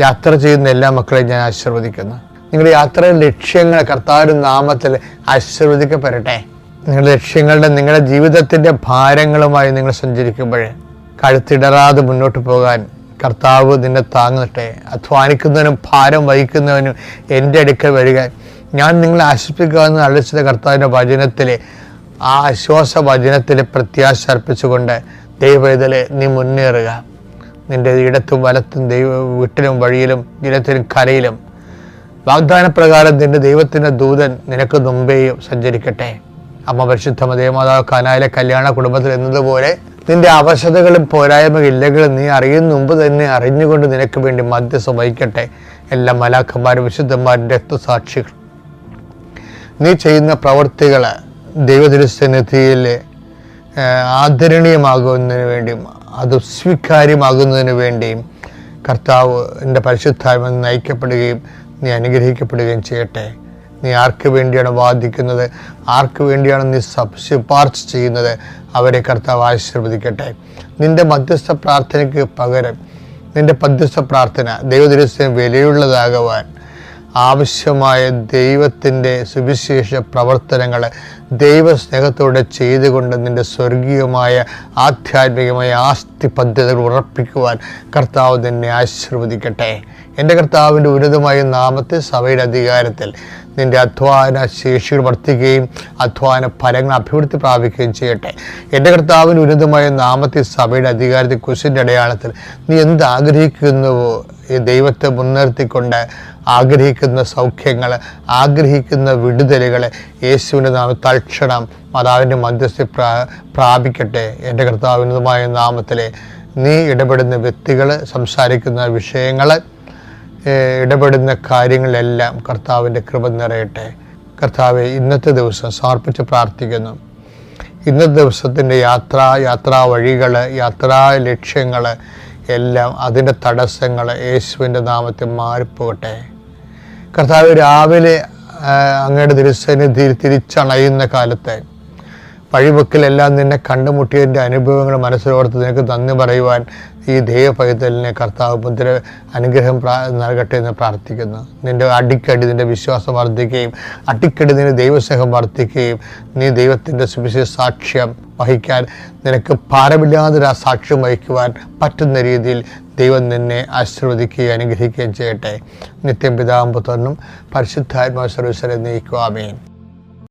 യാത്ര ചെയ്യുന്ന എല്ലാ മക്കളെയും ഞാൻ ആശീർവദിക്കുന്നു. നിങ്ങളുടെ യാത്രയുടെ ലക്ഷ്യങ്ങൾ കർത്താവിന്റെ നാമത്തിൽ ആശീർവദിക്കപ്പെടട്ടെ. നിങ്ങളുടെ ലക്ഷ്യങ്ങളുടെ, നിങ്ങളുടെ ജീവിതത്തിൻ്റെ ഭാരങ്ങളുമായി നിങ്ങൾ സഞ്ചരിക്കുമ്പോൾ കഴുത്തിടറാതെ മുന്നോട്ട് പോകാൻ കർത്താവ് നിന്നെ താങ്ങട്ടെ. അധ്വാനിക്കുന്നവനും ഭാരം വഹിക്കുന്നവനും എൻ്റെ അടുക്കൽ വരിക, ഞാൻ നിങ്ങളെ ആശ്വസിപ്പിക്കാമെന്ന് അളിച്ചത് കർത്താവിൻ്റെ വചനത്തിലെ ആ ആശ്വാസ വചനത്തിലെ പ്രത്യാശ അർപ്പിച്ചുകൊണ്ട് ദൈവവേദലെ നീ മുന്നേറുക. നിൻ്റെ ഇടത്തും വലത്തും വീട്ടിലും വഴിയിലും ജലത്തിലും കരയിലും വാഗ്ദാനപ്രകാരം നിൻ്റെ ദൈവത്തിൻ്റെ ദൂതൻ നിനക്ക് മുമ്പേയും സഞ്ചരിക്കട്ടെ. അമ്മ പരിശുദ്ധ ദേവമാതാവ് കാനായിലെ കല്യാണ കുടുംബത്തിൽ എന്നതുപോലെ നിന്റെ അവശതകളും പോരായ്മയില്ലകളും നീ അറിയുന്ന മുമ്പ് തന്നെ അറിഞ്ഞുകൊണ്ട് നിനക്ക് വേണ്ടി മധ്യസ്ഥം വഹിക്കട്ടെ. എല്ലാ മലാഖന്മാരും വിശുദ്ധന്മാരും രക്തസാക്ഷികൾ നീ ചെയ്യുന്ന പ്രവൃത്തികൾ ദൈവതിരുസന്നിധിയിൽ ആദരണീയമാകുന്നതിന് വേണ്ടിയും അത് സ്വീകാര്യമാകുന്നതിന് വേണ്ടിയും കർത്താവ് എൻ്റെ പരിശുദ്ധാത്മ നയിക്കപ്പെടുകയും നീ അനുഗ്രഹിക്കപ്പെടുകയും ചെയ്യട്ടെ. നീ ആർക്ക് വേണ്ടിയാണ് വാദിക്കുന്നത്, ആർക്ക് വേണ്ടിയാണ് നീ ശുപാർശ ചെയ്യുന്നത്, അവരെ കർത്താവ് ആശീർവദിക്കട്ടെ. നിന്റെ മധ്യസ്ഥ പ്രാർത്ഥനയ്ക്ക് പകരം നിന്റെ മധ്യസ്ഥ പ്രാർത്ഥന ദൈവദിവസം വിലയുള്ളതാകുവാൻ ആവശ്യമായ ദൈവത്തിൻ്റെ സുവിശേഷ പ്രവർത്തനങ്ങൾ ദൈവസ്നേഹത്തോടെ ചെയ്തുകൊണ്ട് നിൻ്റെ സ്വർഗീയമായ ആധ്യാത്മികമായ ആസ്തി പദ്ധതികൾ ഉറപ്പിക്കുവാൻ കർത്താവ് നിന്നെ ആശീർവദിക്കട്ടെ. എൻ്റെ കർത്താവിൻ്റെ ഉന്നതമായ നാമത്തെ സഭയുടെ അധികാരത്തിൽ നിൻ്റെ അധ്വാന ശേഷികൾ വർദ്ധിക്കുകയും അധ്വാന ഫലങ്ങൾ അഭിവൃദ്ധി പ്രാപിക്കുകയും ചെയ്യട്ടെ. എൻ്റെ കർത്താവിൻ്റെ ഉന്നതമായ നാമത്തെ സഭയുടെ അധികാരത്തിൽ കുരിശിൻ്റെ അടയാളത്തിൽ നീ എന്ത് ആഗ്രഹിക്കുന്നുവോ ഈ ദൈവത്തെ മുൻനിർത്തിക്കൊണ്ട് ആഗ്രഹിക്കുന്ന സൗഖ്യങ്ങൾ, ആഗ്രഹിക്കുന്ന വിടുതലുകൾ യേശുവിൻ്റെ നാമത്തിൽ തൽക്ഷണം മാതാവിൻ്റെ മധ്യസ്ഥ പ്രാപിക്കട്ടെ. എൻ്റെ കർത്താവിനുമായ നാമത്തിൽ നീ ഇടപെടുന്ന വ്യക്തികൾ, സംസാരിക്കുന്ന വിഷയങ്ങൾ, ഇടപെടുന്ന കാര്യങ്ങളെല്ലാം കർത്താവിൻ്റെ കൃപ നിറയട്ടെ. കർത്താവെ, ഇന്നത്തെ ദിവസം സമർപ്പിച്ച് പ്രാർത്ഥിക്കുന്നു. ഇന്നത്തെ ദിവസത്തിൻ്റെ യാത്രാ വഴികൾ, യാത്രാ ലക്ഷ്യങ്ങൾ എല്ലാം അതിൻ്റെ തടസ്സങ്ങൾ യേശുവിൻ്റെ നാമത്തിൽ മാറിപ്പോകട്ടെ. കർത്താവ്, രാവിലെ അങ്ങയുടെ തിരുസന്നിധിയിൽ തിരിച്ചണയുന്ന കാലത്ത് വഴിവെക്കിലെല്ലാം നിന്നെ കണ്ടുമുട്ടിയതിൻ്റെ അനുഭവങ്ങൾ മനസ്സിലോർത്ത് നിനക്ക് നന്ദി പറയുവാൻ ഈ ദൈവപൈതലിനെ കർത്താവ് മുദ്ര അനുഗ്രഹം നൽകട്ടെ എന്ന് പ്രാർത്ഥിക്കുന്നു. നിൻ്റെ അടിക്കടി നിൻ്റെ വിശ്വാസം വർദ്ധിക്കുകയും അടിക്കടി നിൻ്റെ ദൈവസ്നേഹം വർദ്ധിക്കുകയും നീ ദൈവത്തിൻ്റെ സുവിശേഷ സാക്ഷ്യം വഹിക്കാൻ നിനക്ക് ഭാരമില്ലാതൊരു ആ സാക്ഷ്യം വഹിക്കുവാൻ പറ്റുന്ന രീതിയിൽ ദൈവം നിന്നെ ആശീർവദിക്കുകയും അനുഗ്രഹിക്കുകയും ചെയ്യട്ടെ. നിത്യം പിതാവും പുത്രനും പരിശുദ്ധാത്മാവ് സർവ്വസ്വരെ നയിക്കുക. ആമേൻ.